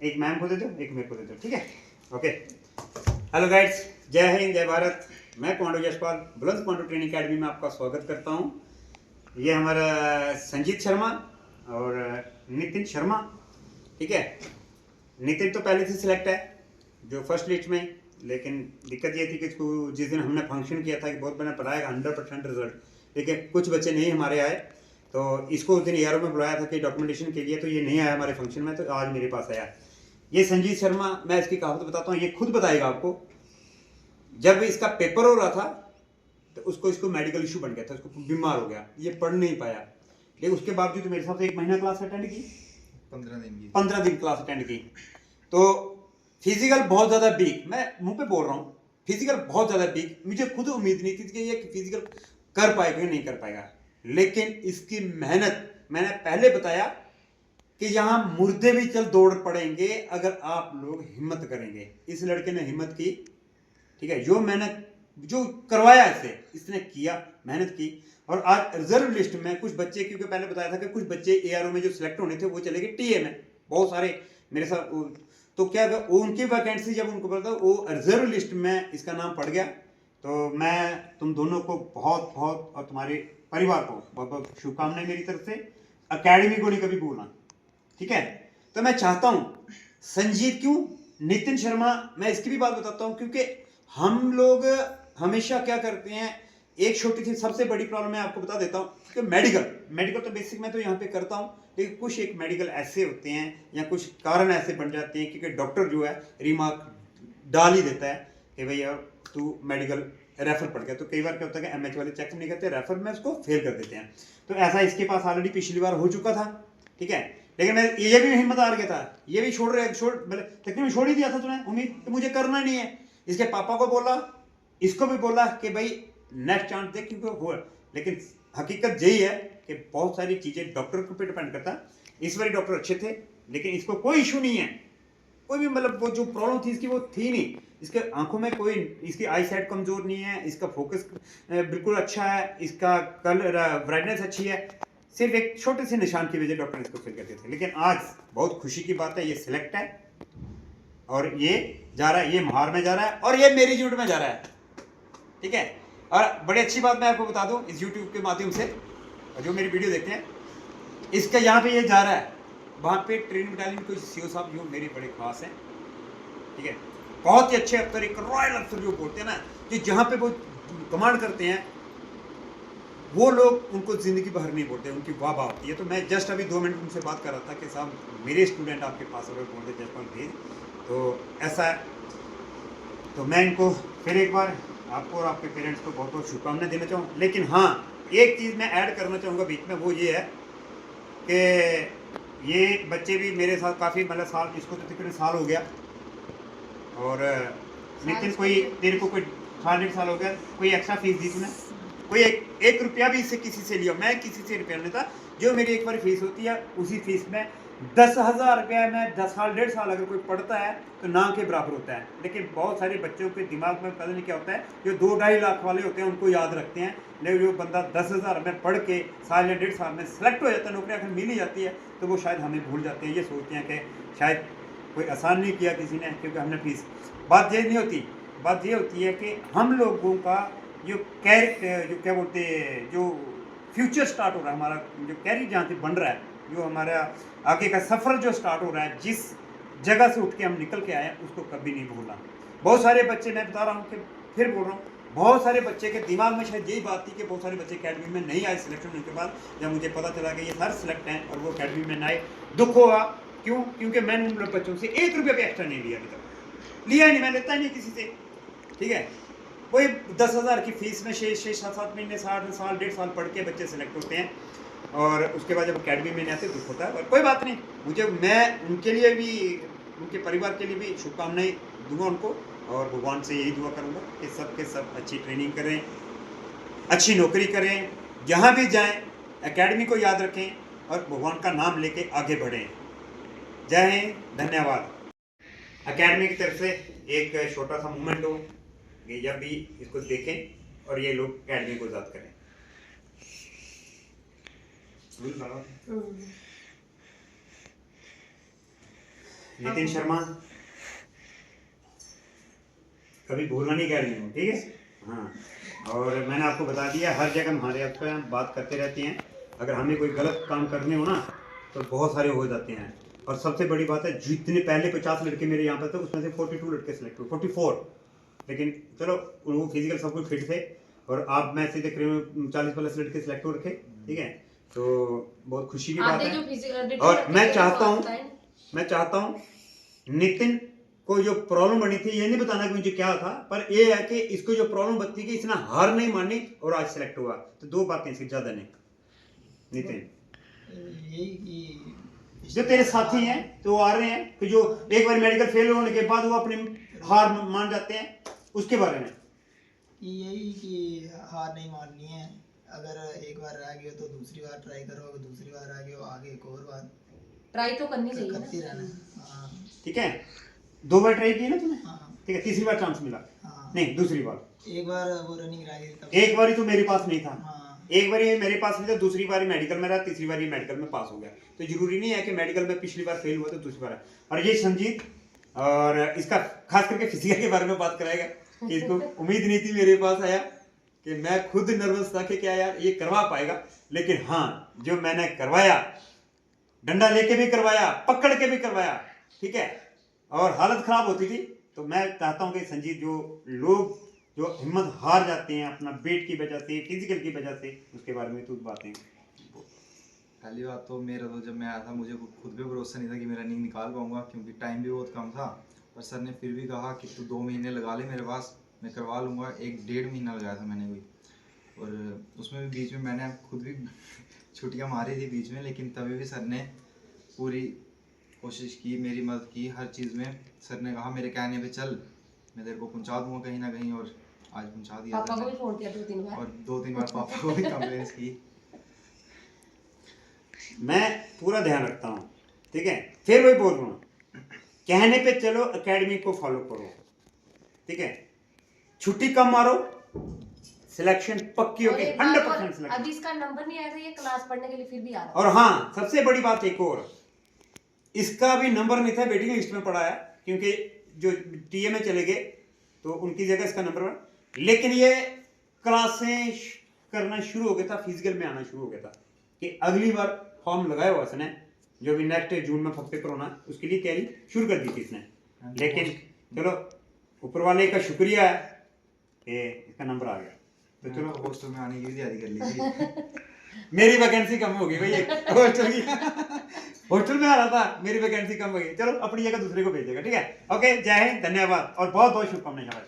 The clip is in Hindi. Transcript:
एक मैम को दे दो, एक मेरे को दे दो, ठीक है। ओके, हेलो गाइड्स, जय हिंद, जय भारत। मैं कमांडो यशपाल बुलंद कमांडो ट्रेनिंग अकेडमी में आपका स्वागत करता हूँ। ये हमारा संजीत शर्मा और नितिन शर्मा, ठीक है। नितिन तो पहले से सिलेक्ट है जो फर्स्ट लिस्ट में, लेकिन दिक्कत ये थी कि इसको जिस दिन हमने फंक्शन किया था कि बहुत बड़ा पढ़ाएगा 100% रिजल्ट, ठीक है, कुछ बच्चे नहीं हमारे आए, तो इसको उस दिन एआरओ में बुलाया था कि डॉक्यूमेंटेशन के लिए, तो ये नहीं आया हमारे फंक्शन में, तो आज मेरे पास आया। ये संजीत शर्मा, मैं इसकी कहावत बताता हूँ, ये खुद बताएगा आपको। जब इसका पेपर हो रहा था तो इसको मेडिकल इशू बन गया था, उसको बीमार हो गया, ये पढ़ नहीं पाया, लेकिन उसके बावजूद मेरे साथ 1 महीना क्लास अटेंड की, 15 दिन क्लास अटेंड की। तो फिजिकल बहुत ज़्यादा वीक, मैं मुंह पे बोल रहा हूँ, फिजिकल बहुत ज़्यादा वीक। मुझे खुद उम्मीद नहीं थी कि ये फिजिकल कर पाएगा या नहीं कर पाएगा, लेकिन इसकी मेहनत, मैंने पहले बताया कि यहाँ मुर्दे भी चल दौड़ पड़ेंगे अगर आप लोग हिम्मत करेंगे। इस लड़के ने हिम्मत की, ठीक है, जो करवाया इसने किया, मेहनत की। और आज रिजर्व लिस्ट में कुछ बच्चे, क्योंकि पहले बताया था कि कुछ बच्चे एआरओ में जो सिलेक्ट होने थे वो चले गए टीए में, बहुत सारे मेरे साथ। तो क्या उनकी वैकेंसी जब उनको पता वो रिजर्व लिस्ट में इसका नाम पड़ गया, तो मैं तुम दोनों को बहुत बहुत और तुम्हारे परिवार को बहुत बहुत शुभकामनाएं मेरी तरफ से। अकेडमी को नहीं कभी भूलना, ठीक है। तो मैं चाहता हूं संजीत, क्यों नितिन शर्मा, मैं इसकी भी बात बताता हूं, क्योंकि हम लोग हमेशा क्या करते हैं, एक छोटी सी सबसे बड़ी प्रॉब्लम मैं आपको बता देता हूं कि मेडिकल तो बेसिक मैं तो यहाँ पे करता हूँ, लेकिन कुछ एक मेडिकल ऐसे होते हैं या कुछ कारण ऐसे बन जाते हैं, क्योंकि डॉक्टर जो है रिमार्क डाल ही देता है कि भैया तू मेडिकल रेफर पड़ गया। तो कई बार क्या होता है कि एमएच वाले चेक नहीं करते, रेफर में उसको फेल कर देते हैं। तो ऐसा इसके पास ऑलरेडी पिछली बार हो चुका था, ठीक है। लेकिन मैं ये भी हिम्मत हार गया था, ये भी तकरीबन छोड़ ही दिया था तूने, उम्मीद तो मुझे करना नहीं है। इसके पापा को बोला, इसको भी बोला कि भाई नेक्स्ट चांस देख, क्योंकि हो। लेकिन हकीकत यही है कि बहुत सारी चीजें डॉक्टर के ऊपर डिपेंड करता है। इस बार डॉक्टर अच्छे थे, लेकिन इसको कोई इशू नहीं है, कोई भी मतलब वो जो प्रॉब्लम थी इसकी वो थी नहीं। इसके आंखों में कोई, इसकी आई साइट कमजोर नहीं है, इसका फोकस बिल्कुल अच्छा है, इसका कलर ब्राइटनेस अच्छी है, सिर्फ एक छोटे से निशान की वजह डॉक्टर इसको फिल करते थे। लेकिन आज बहुत खुशी की बात है, ये सिलेक्ट है और ये जा रहा है, ये महार में जा रहा है और ये मेरी यूनिट में जा रहा है, ठीक है। और बड़ी अच्छी बात मैं आपको बता दूं, इस यूट्यूब के माध्यम से जो मेरी वीडियो देखते हैं, इसका यहाँ पे ये जा रहा है, वहाँ पे ट्रेनिंग बटालियन कोई सीओ साहब जो मेरे बड़े खास हैं, ठीक है, बहुत ही अच्छे अफसर, एक रॉयल अफसर जो बोलते हैं ना, कि जहाँ पे वो कमांड करते हैं, वो लोग उनको जिंदगी भर नहीं बोलते, उनकी वाह वाह होती है। तो मैं जस्ट अभी 2 मिनट उनसे बात कर रहा था कि साहब मेरे स्टूडेंट आपके पास अगर बोलते जयपाल भेज, तो ऐसा है। तो मैं इनको फिर एक बार आपको और आपके पेरेंट्स को बहुत बहुत शुभकामनाएं देना चाहूँ। लेकिन हाँ, एक चीज़ मैं ऐड करना चाहूँगा बीच में, वो ये है कि ये बच्चे भी मेरे साथ काफ़ी मतलब साल, इसको तो तकरीबन साल हो गया, और नितिन कोई तेरे को कोई 1.5 साल हो गया, कोई एक्स्ट्रा फीस दी तूने, कोई एक रुपया भी इससे किसी से लिया, मैं किसी से रुपया नहीं था। जो मेरी एक बार फीस होती है उसी फीस में 10,000 रुपया में 10 साल 1.5 साल अगर कोई पढ़ता है तो ना के बराबर होता है। लेकिन बहुत सारे बच्चों के दिमाग में पता नहीं क्या होता है, जो 2-2.5 लाख वाले होते हैं उनको याद रखते हैं, लेकिन जो बंदा 10,000 में पढ़ के साल या 1.5 साल में सेलेक्ट हो जाता है, नौकरी आखिर मिल ही जाती है, तो वो शायद हमें भूल जाते हैं, ये सोचते हैं कि शायद कोई आसान नहीं किया किसी ने क्योंकि हमने फीस। बात ये नहीं होती, बात ये होती है कि हम लोगों का जो जो क्या बोलते हैं, जो फ्यूचर स्टार्ट हो रहा है, हमारा जो कैरियर जहाँ से बन रहा है, जो हमारा आगे का सफ़र जो स्टार्ट हो रहा है, जिस जगह से उठ के हम निकल के आए हैं, उसको कभी नहीं भूलना। बहुत सारे बच्चे, मैं बता रहा हूँ कि फिर बोल रहा हूँ, बहुत सारे बच्चे के दिमाग में शायद यही बात थी कि बहुत सारे बच्चे अकेडमी में नहीं आए सिलेक्शन होने के बाद। जब मुझे पता चला कि ये हर सिलेक्ट हैं और वो अकेडमी में नहीं आए, दुख हुआ। क्यों? क्योंकि मैंने उन बच्चों से 1 रुपया भी एक्स्ट्रा नहीं लिया, अभी तक लिया ही नहीं, मैं लेता ही नहीं किसी से, ठीक है। वही 10,000 की फीस में 6-7 महीने, 7 साल 1.5 साल पढ़ के बच्चे सेलेक्ट होते हैं, और उसके बाद जब अकेडमी में नहीं आते दुख होता है। और कोई बात नहीं, मैं उनके लिए भी, उनके परिवार के लिए भी शुभकामनाएं दूंगा उनको, और भगवान से यही दुआ करूंगा कि सब के सब अच्छी ट्रेनिंग करें, अच्छी नौकरी करें, जहाँ भी जाएं एकेडमी को याद रखें और भगवान का नाम लेके आगे बढ़ें। जय हिंद, धन्यवाद। एकेडमी की तरफ से एक छोटा सा मूवमेंट हो, ये जब भी इसको देखें और ये लोग एकेडमी को याद करें। नितिन शर्मा, कभी भूलना नहीं कह रही हूँ, ठीक है। हाँ, और मैंने आपको बता दिया हर जगह हमारे आप पे बात करते रहते हैं। अगर हमें कोई गलत काम करने हो ना तो बहुत सारे हो जाते हैं। और सबसे बड़ी बात है, जितने पहले 50 लड़के मेरे यहाँ पर थे उसमें से 42 लड़के सिलेक्ट हुए, 44। लेकिन चलो वो फिजिकल सब कुछ फिट थे और आप मैं से देख रहे हो 40+ लड़के सिलेक्ट हो रखे, ठीक है। तो बहुत खुशी की बात है। और मैं चाहता हूँ नितिन को जो प्रॉब्लम बनी थी, ये नहीं बताना कि मुझे क्या था, पर ये है कि इसको जो प्रॉब्लम बनती कि इसने हार नहीं मानी और आज सिलेक्ट हुआ। तो 2 बातें इसकी ज्यादा नहीं। नितिन, जो तेरे साथी हैं तो आ रहे हैं कि जो एक बार मेडिकल फेल होने के बाद वो अपनी हार मान जाते हैं, उसके बारे में यही कि हार नहीं माननी है। अगर एक बार रह गए तो दूसरी बार ट्राई करो, अगर दूसरी बार रह गए हो आगे एक और बार ट्राई तो करनी चाहिए ना, करते रहना। हाँ ठीक है। 2 बार ट्राई किया ना तूने? हाँ ठीक है, तीसरी बार चांस मिला? हाँ। नहीं, दूसरी बार। एक बार वो रनिंग रह गई तब। एक बार ही तो मेरे पास नहीं था। हाँ। एक बार ये मेरे पास नहीं था, दूसरी बार मेडिकल में रहा, तीसरी बार ये मेडिकल में पास हो गया। तो जरूरी नहीं है कि मेडिकल में पिछली बार फेल हुआ तो दूसरी बार है। और ये संजीत, और इसका खास करके फिजिकल के बारे में बात कराएगा। इसको उम्मीद नहीं थी मेरे पास आया कि मैं खुद नर्वस था कि क्या यार ये करवा पाएगा, लेकिन हाँ जो मैंने करवाया, डंडा लेके भी करवाया, पकड़ के भी करवाया, ठीक है। और हालत खराब होती थी। तो मैं चाहता हूँ कि संजीत, जो लोग जो हिम्मत हार जाते हैं अपना वेट की वजह से, फिजिकल की वजह से, उसके बारे में कुछ बातें। पहली बात तो मेरा तो जब मैं आया था मुझे खुद भी भरोसा नहीं था कि मैं रनिंग निकाल पाऊंगा, क्योंकि टाइम भी बहुत कम था। पर सर ने फिर भी कहा कि तू 2 महीने लगा ले मेरे पास, मैं करवा लूँगा। 1-1.5 महीना लगाया था मैंने भी। और उसमें भी बीच में मैंने खुद भी छुट्टियाँ मारी थी बीच में, लेकिन तभी भी सर ने पूरी कोशिश की, मेरी मदद की हर चीज़ में। सर ने कहा मेरे कहने पे चल, मैं तेरे को पहुंचा दूंगा कहीं ना कहीं, और आज पहुंचा दिया। पापा को भी फोन किया 2-3 बार, और 2-3 बार पापा को भी कंप्लेंट्स की। मैं पूरा ध्यान रखता हूँ, ठीक है। फिर वही बोल रहा हूँ, कहने पे चलो, एकेडमी को फॉलो करो, ठीक है। छुट्टी कम मारो, सिलेक्शन पक्की होगी, 100% सिलेक्शन। अभी इसका नंबर नहीं आया था ये क्लास पढ़ने के लिए, फिर भी आ रहा है। और हाँ, सबसे बड़ी बात एक और, इसका भी नंबर नहीं था, वेटिंग लिस्ट में पड़ा है, क्योंकि जो टीए में चले गए तो उनकी जगह इसका नंबर बना। लेकिन ये क्लासें करना शुरू हो गया था, फिजिकल में आना शुरू हो गया था कि अगली बार फॉर्म लगाया हुआ इसने, जो भी नेक्स्ट जून में पेपर होना, उसके लिए तैयारी शुरू कर दी थी इसने। लेकिन चलो ऊपर वाले का शुक्रिया है कि इसका नंबर आ गया। तो चलो हॉस्टल में आने की तैयारी कर ली थी। मेरी वैकेंसी कम हो गई भाई, हॉस्टल की हॉस्टल में आ रहा था, मेरी वैकेंसी कम हो गई। चलो अपनी जगह दूसरे को भेजेगा, ठीक है। ओके, जय हिंद, धन्यवाद और बहुत बहुत शुभकामनाएं।